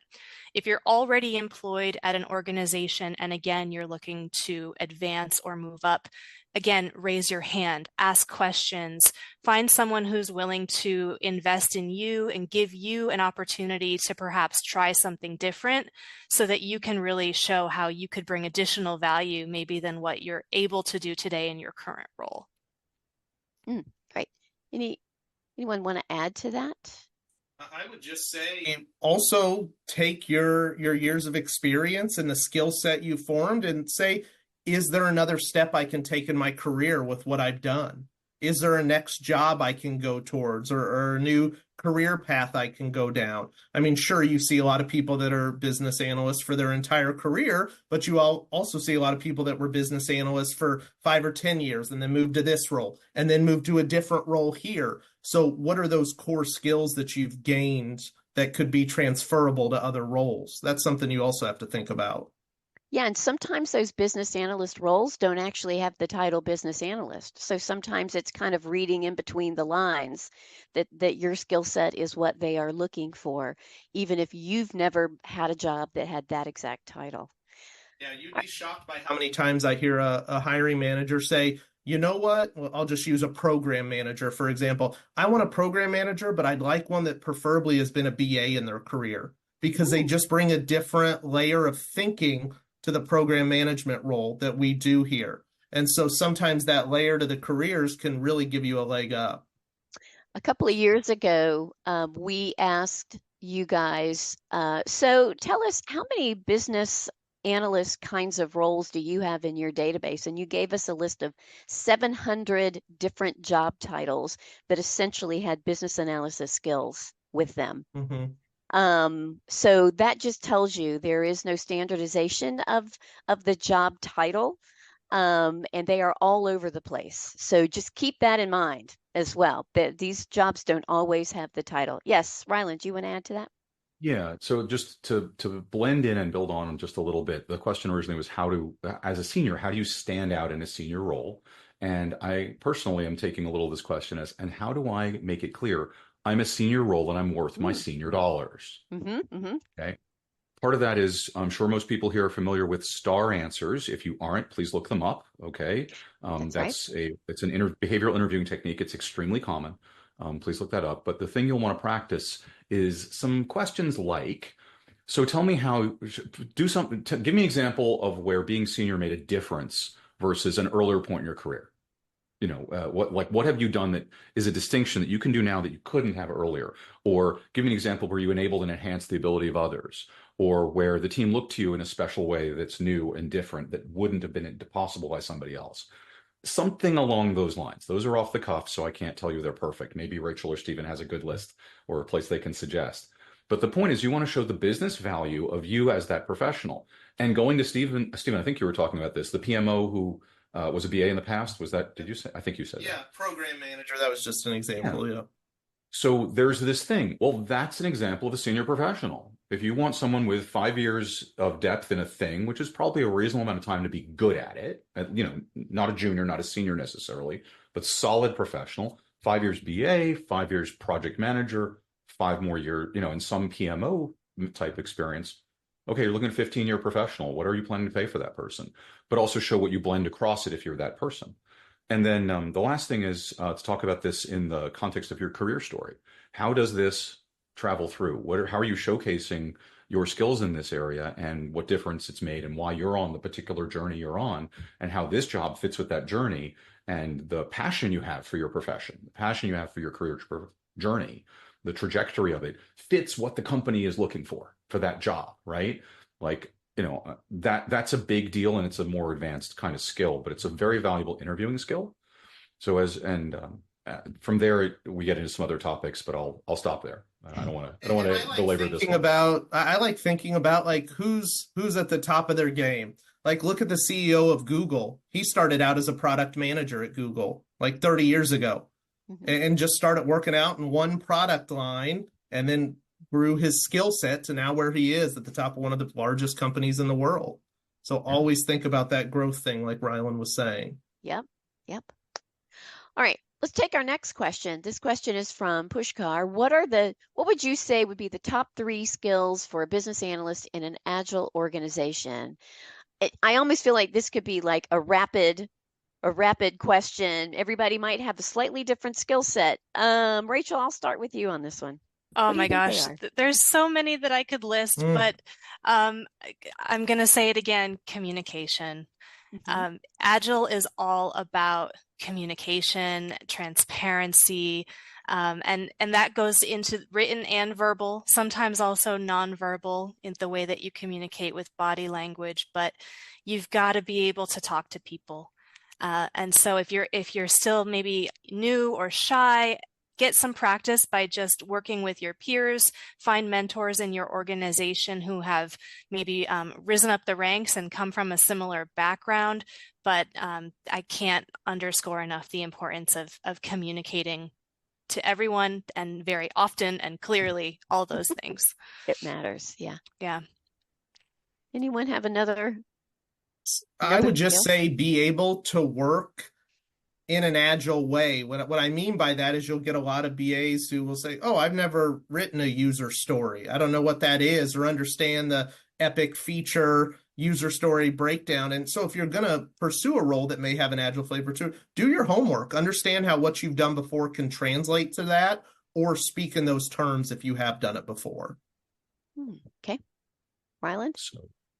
If you're already employed at an organization and again, you're looking to advance or move up, again, raise your hand, ask questions, find someone who's willing to invest in you and give you an opportunity to perhaps try something different so that you can really show how you could bring additional value maybe than what you're able to do today in your current role. Great. Anyone want to add to that? I would just say also take your years of experience and the skill set you formed and say, is there another step I can take in my career with what I've done? Is there a next job I can go towards or a new career path I can go down? I mean, sure, you see a lot of people that are business analysts for their entire career, but you also see a lot of people that were business analysts for 5 or 10 years and then moved to this role and then moved to a different role here. So what are those core skills that you've gained that could be transferable to other roles? That's something you also have to think about. Yeah, and sometimes those business analyst roles don't actually have the title business analyst. So sometimes it's kind of reading in between the lines that your skill set is what they are looking for, even if you've never had a job that had that exact title. Yeah, you'd be shocked by how many times I hear a hiring manager say, you know what? Well, I'll just use a program manager, for example. I want a program manager, but I'd like one that preferably has been a BA in their career because they just bring a different layer of thinking to the program management role that we do here. And so sometimes that layer to the careers can really give you a leg up. A couple of years ago, we asked you guys, so tell us how many business analyst kinds of roles do you have in your database? And you gave us a list of 700 different job titles that essentially had business analysis skills with them. Mm-hmm. So that just tells you there is no standardization of the job title, and they are all over the place. So just keep that in mind as well, that these jobs don't always have the title. Yes, Ryland, do you want to add to that? Yeah, so just to blend in and build on just a little bit, the question originally was as a senior, how do you stand out in a senior role? And I personally am taking a little of this question as, and how do I make it clear I'm a senior role and I'm worth my senior dollars? Okay. Part of that is, I'm sure most people here are familiar with STAR answers. If you aren't, please look them up. Okay. That's right. It's an behavioral interviewing technique. It's extremely common. Please look that up. But the thing you'll want to practice is some questions like, so tell me give me an example of where being senior made a difference versus an earlier point in your career. You know, what have you done that is a distinction that you can do now that you couldn't have earlier? Or give me an example where you enabled and enhanced the ability of others, or where the team looked to you in a special way that's new and different that wouldn't have been possible by somebody else. Something along those lines. Those are off the cuff, so I can't tell you they're perfect. Maybe Rachel or Stephen has a good list or a place they can suggest. But the point is, you want to show the business value of you as that professional. And going to Stephen, I think you were talking about this, the PMO who was a BA in the past. Was that, did you say? I think you said that. Yeah, program manager. That was just an example. Yeah. So there's this thing. Well, that's an example of a senior professional. If you want someone with 5 years of depth in a thing, which is probably a reasonable amount of time to be good at it, you know, not a junior, not a senior necessarily, but solid professional, 5 years BA, 5 years project manager, 5 more years, you know, and some PMO type experience. Okay, you're looking at a 15-year professional. What are you planning to pay for that person? But also show what you blend across it if you're that person. And then the last thing is to talk about this in the context of your career story. How does this travel through? How are you showcasing your skills in this area and what difference it's made and why you're on the particular journey you're on and how this job fits with that journey and the passion you have for your profession, the passion you have for your career journey, the trajectory of it fits what the company is looking for that job, right? Like, you know, that's a big deal and it's a more advanced kind of skill, but it's a very valuable interviewing skill. So from there we get into some other topics, but I'll stop there. I don't want to belabor this one. I like thinking about like who's at the top of their game. Like look at the CEO of Google. He started out as a product manager at Google like 30 years ago and just started working out in one product line and then grew his skill set to now where he is at the top of one of the largest companies in the world. So always think about that growth thing, like Ryland was saying. Yep. All right, let's take our next question. This question is from Pushkar. What would you say would be the top 3 skills for a business analyst in an agile organization? I almost feel like this could be like a rapid a rapid question. Everybody might have a slightly different skill set. Rachel, I'll start with you on this one. Oh What do you my think they gosh, are? there's so many that I could list, but um, I'm going to say it again, communication. Mhm. Agile is all about communication, transparency, and that goes into written and verbal, sometimes also nonverbal in the way that you communicate with body language, but you've got to be able to talk to people. And so if you're still maybe new or shy, get some practice by just working with your peers, find mentors in your organization who have maybe risen up the ranks and come from a similar background. But I can't underscore enough the importance of communicating to everyone and very often and clearly, all those things. It matters. Yeah. Yeah. Anyone have another I would just skill? say be able to work in an agile way. What I mean by that is you'll get a lot of BAs who will say, "Oh, I've never written a user story. I don't know what that is or understand the epic feature user story breakdown." And so if you're going to pursue a role that may have an agile flavor to it, do your homework. Understand how what you've done before can translate to that, or speak in those terms if you have done it before. Okay. Ryland?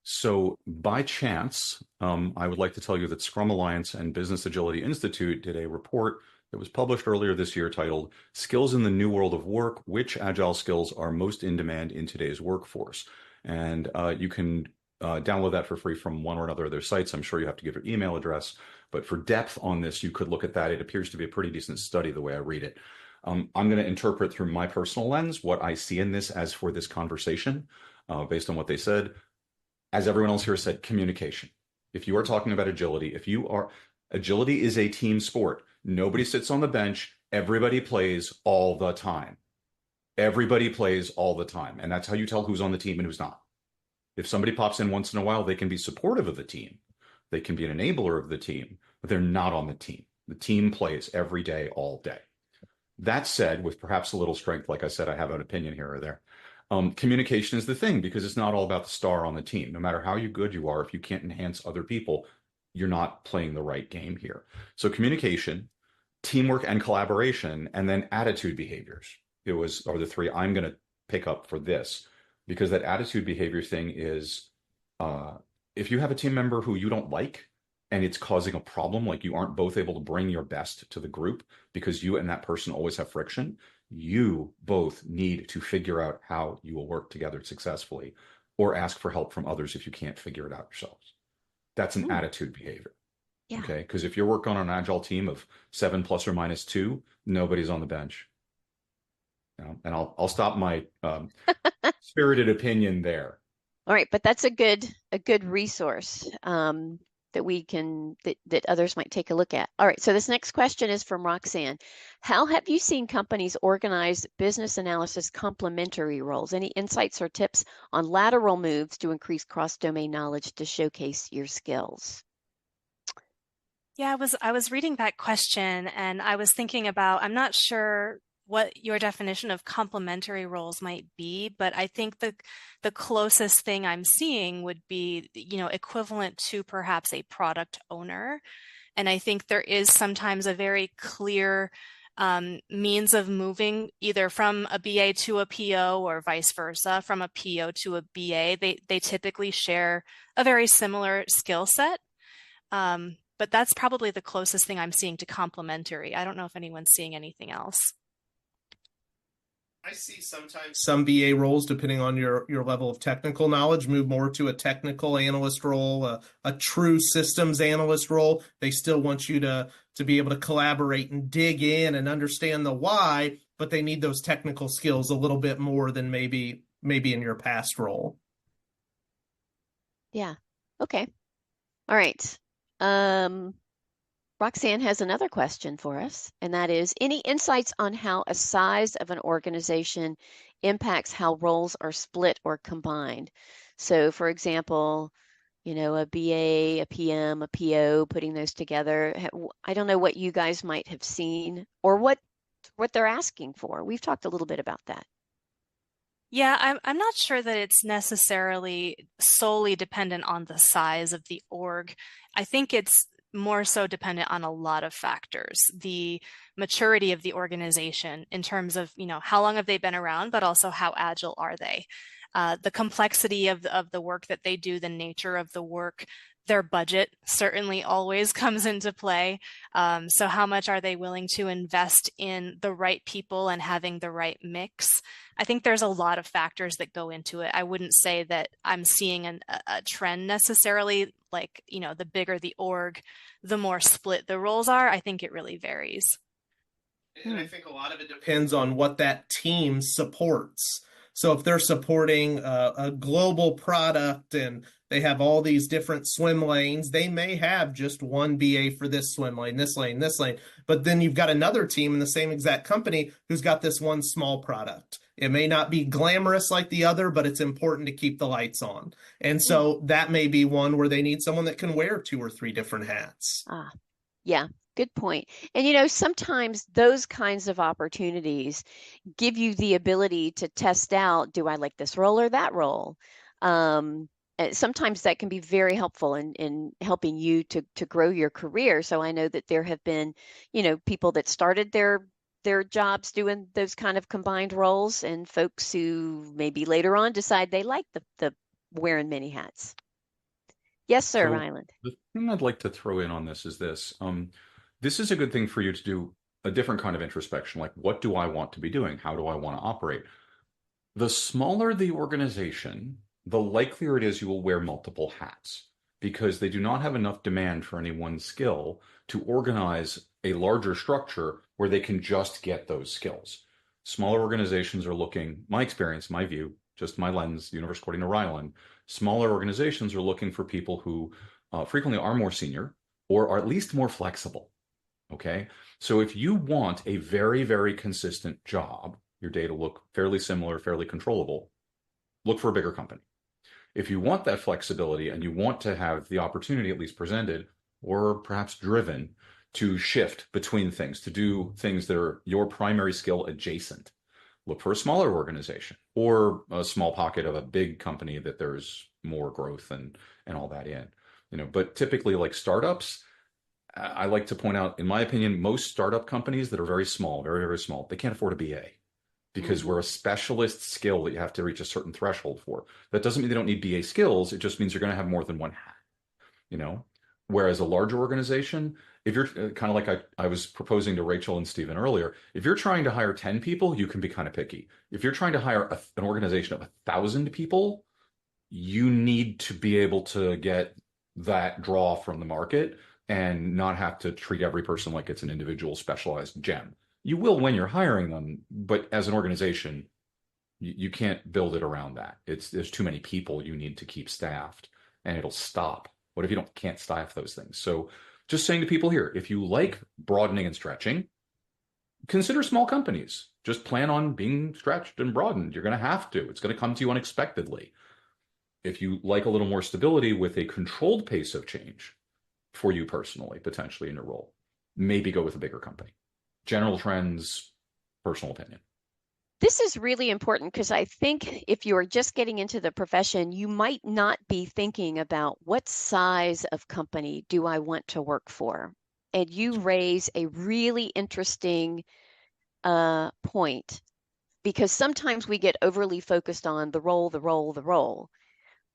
So by chance, I would like to tell you that Scrum Alliance and Business Agility Institute did a report that was published earlier this year titled Skills in the New World of Work, Which Agile Skills Are Most in Demand in Today's Workforce? And you can download that for free from one or another of their sites. I'm sure you have to give your email address, but for depth on this, you could look at that. It appears to be a pretty decent study the way I read it. I'm going to interpret through my personal lens what I see in this as for this conversation, based on what they said. As everyone else here said, communication. If you are talking about agility, agility is a team sport. Nobody sits on the bench. Everybody plays all the time. Everybody plays all the time. And that's how you tell who's on the team and who's not. If somebody pops in once in a while, they can be supportive of the team. They can be an enabler of the team, but they're not on the team. The team plays every day, all day. That said, with perhaps a little strength, like I said, I have an opinion here or there. Communication is the thing because it's not all about the star on the team. No matter how good you are, if you can't enhance other people, you're not playing the right game here. So communication, teamwork and collaboration, and then attitude behaviors are the three I'm going to pick up for this, because that attitude behavior thing is if you have a team member who you don't like and it's causing a problem, like you aren't both able to bring your best to the group because you and that person always have friction, you both need to figure out how you will work together successfully, or ask for help from others if you can't figure it out yourselves. That's an attitude behavior. Yeah. Okay. Because if you're working on an agile team of 7 plus or minus 2, nobody's on the bench. And I'll stop my spirited opinion there. All right, but that's a good resource that others might take a look at. All right, so this next question is from Roxanne. How have you seen companies organize business analysis complementary roles? Any insights or tips on lateral moves to increase cross-domain knowledge to showcase your skills? Yeah, I was reading that question and I was thinking about, I'm not sure what your definition of complementary roles might be, but I think the closest thing I'm seeing would be, equivalent to perhaps a product owner. And I think there is sometimes a very clear means of moving either from a BA to a PO or vice versa, from a PO to a BA. They typically share a very similar skill set. But that's probably the closest thing I'm seeing to complementary. I don't know if anyone's seeing anything else. I see sometimes some BA roles, depending on your level of technical knowledge, move more to a technical analyst role, a true systems analyst role. They still want you to be able to collaborate and dig in and understand the why, but they need those technical skills a little bit more than maybe in your past role. Yeah. Okay. All right. Roxanne has another question for us, and that is, any insights on how a size of an organization impacts how roles are split or combined? So, for example, a BA, a PM, a PO, putting those together. I don't know what you guys might have seen or what they're asking for. We've talked a little bit about that. Yeah, I'm not sure that it's necessarily solely dependent on the size of the org. I think it's more so dependent on a lot of factors. The maturity of the organization in terms of, how long have they been around, but also how agile are they? The complexity of the work that they do, the nature of the work, their budget certainly always comes into play. So how much are they willing to invest in the right people and having the right mix? I think there's a lot of factors that go into it. I wouldn't say that I'm seeing a trend necessarily, like, the bigger the org, the more split the roles are. I think it really varies. And I think a lot of it depends on what that team supports. So if they're supporting a global product and they have all these different swim lanes, they may have just one BA for this swim lane, this lane, this lane. But then you've got another team in the same exact company who's got this one small product. It may not be glamorous like the other, but it's important to keep the lights on. And so that may be one where they need someone that can wear 2 or 3 different hats. Yeah, good point. And sometimes those kinds of opportunities give you the ability to test out, do I like this role or that role? Sometimes that can be very helpful in helping you to grow your career. So I know that there have been, people that started their jobs doing those kind of combined roles, and folks who maybe later on decide they like the wearing many hats. Yes, sir, So Ryland. the thing I'd like to throw in on this is this. This is a good thing for you to do a different kind of introspection. Like, what do I want to be doing? How do I want to operate? The smaller the organization, the likelier it is you will wear multiple hats, because they do not have enough demand for any one skill to organize a larger structure where they can just get those skills. Smaller organizations are looking, my experience, my view, just my lens, universe according to Ryland, smaller organizations are looking for people who frequently are more senior or are at least more flexible. Okay. So if you want a very, very consistent job, your data look fairly similar, fairly controllable, look for a bigger company. If you want that flexibility and you want to have the opportunity at least presented or perhaps driven to shift between things, to do things that are your primary skill adjacent, look for a smaller organization or a small pocket of a big company that there's more growth and all that in. But typically, like startups, I like to point out, in my opinion, most startup companies that are very small, very, very small, they can't afford a BA because we're a specialist skill that you have to reach a certain threshold for. That doesn't mean they don't need BA skills. It just means you're going to have more than one hat, Whereas a larger organization, if you're kind of like I was proposing to Rachel and Stephen earlier, if you're trying to hire 10 people, you can be kind of picky. If you're trying to hire an organization of 1,000 people, you need to be able to get that draw from the market and not have to treat every person like it's an individual specialized gem. You will when you're hiring them, but as an organization, you can't build it around that. There's too many people you need to keep staffed, and it'll stop. What if you can't staff those things? So just saying to people here, if you like broadening and stretching, consider small companies. Just plan on being stretched and broadened. You're going to have to. It's going to come to you unexpectedly. If you like a little more stability with a controlled pace of change for you personally, potentially in your role, maybe go with a bigger company. General trends, personal opinion. This is really important because I think if you're just getting into the profession, you might not be thinking about what size of company do I want to work for. And you raise a really interesting point, because sometimes we get overly focused on the role,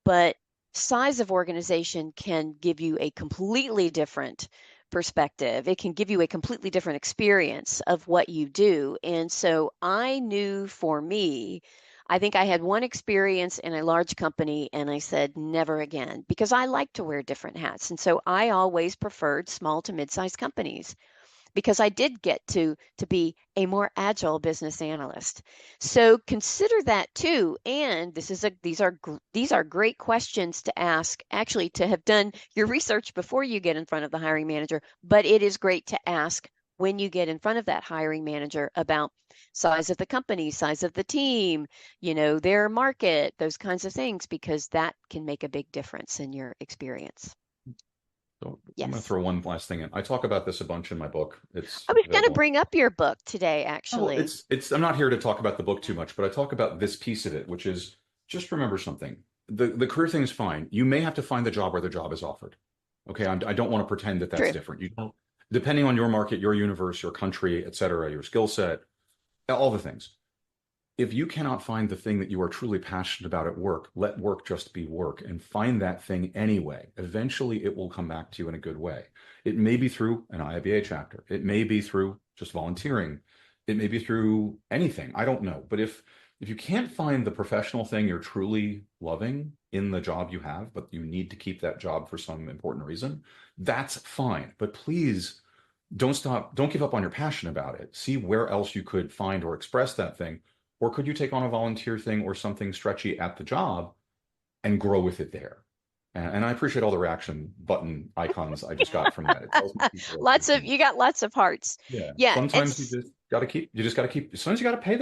but size of organization can give you a completely different perspective. It can give you a completely different experience of what you do. And so I knew for me, I think I had one experience in a large company and I said, never again, because I like to wear different hats. And so I always preferred small to mid-sized companies, because I did get to be a more agile business analyst. So consider that too. And these are great questions to ask, actually, to have done your research before you get in front of the hiring manager, but it is great to ask when you get in front of that hiring manager about size of the company, size of the team, their market, those kinds of things, because that can make a big difference in your experience. So Yes. I'm going to throw one last thing in. I talk about this a bunch in my book. I was going to bring up your book today, actually. I'm not here to talk about the book too much, but I talk about this piece of it, which is just remember something. The career thing is fine. You may have to find the job where the job is offered. Okay, I don't want to pretend that that's True. different. You don't, depending on your market, your universe, your country, et cetera, your skill set, all the things. If you cannot find the thing that you are truly passionate about at work, let work just be work and find that thing anyway. Eventually, it will come back to you in a good way. It may be through an IIBA chapter. It may be through just volunteering. It may be through anything. I don't know. But if you can't find the professional thing you're truly loving in the job you have, but you need to keep that job for some important reason, that's fine. But please don't give up on your passion about it. See where else you could find or express that thing. Or could you take on a volunteer thing or something stretchy at the job and grow with it there? And I appreciate all the reaction button icons I just got from that. It tells me people You got lots of hearts. yeah. Yeah. Sometimes you just gotta keep, sometimes you gotta pay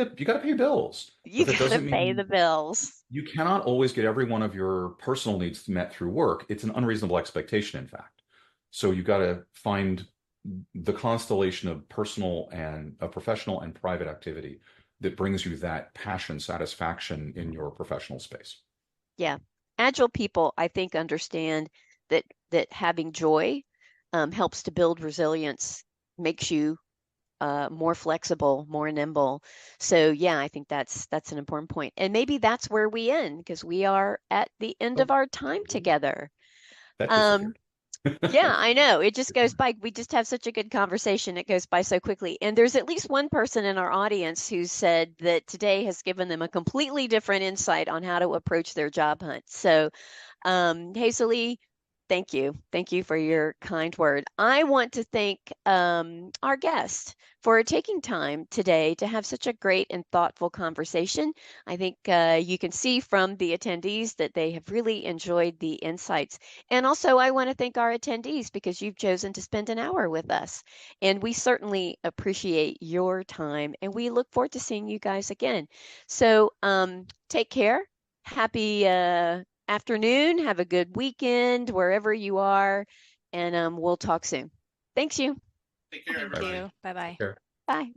your bills. You But that gotta doesn't pay mean the bills. you cannot always get every one of your personal needs met through work. It's an unreasonable expectation, in fact. So you gotta find the constellation of personal and professional and private activity that brings you that passion, satisfaction in your professional space. Yeah. Agile people, I think, understand that having joy helps to build resilience, makes you more flexible, more nimble. So yeah, I think that's an important point. And maybe that's where we end because we are at the end of Oh, our time together. that Um, disappeared. Yeah, I know. It just goes by. We just have such a good conversation. It goes by so quickly. And there's at least one person in our audience who said that today has given them a completely different insight on how to approach their job hunt. So, Hazel, thank you. Thank you for your kind word. I want to thank our guest for taking time today to have such a great and thoughtful conversation. I think you can see from the attendees that they have really enjoyed the insights. And also, I want to thank our attendees because you've chosen to spend an hour with us. And we certainly appreciate your time and we look forward to seeing you guys again. So take care. Happy afternoon. Have a good weekend wherever you are. And we'll talk soon. Thanks, you. Take care, Thank everybody. you. Bye-bye. Take care. Bye.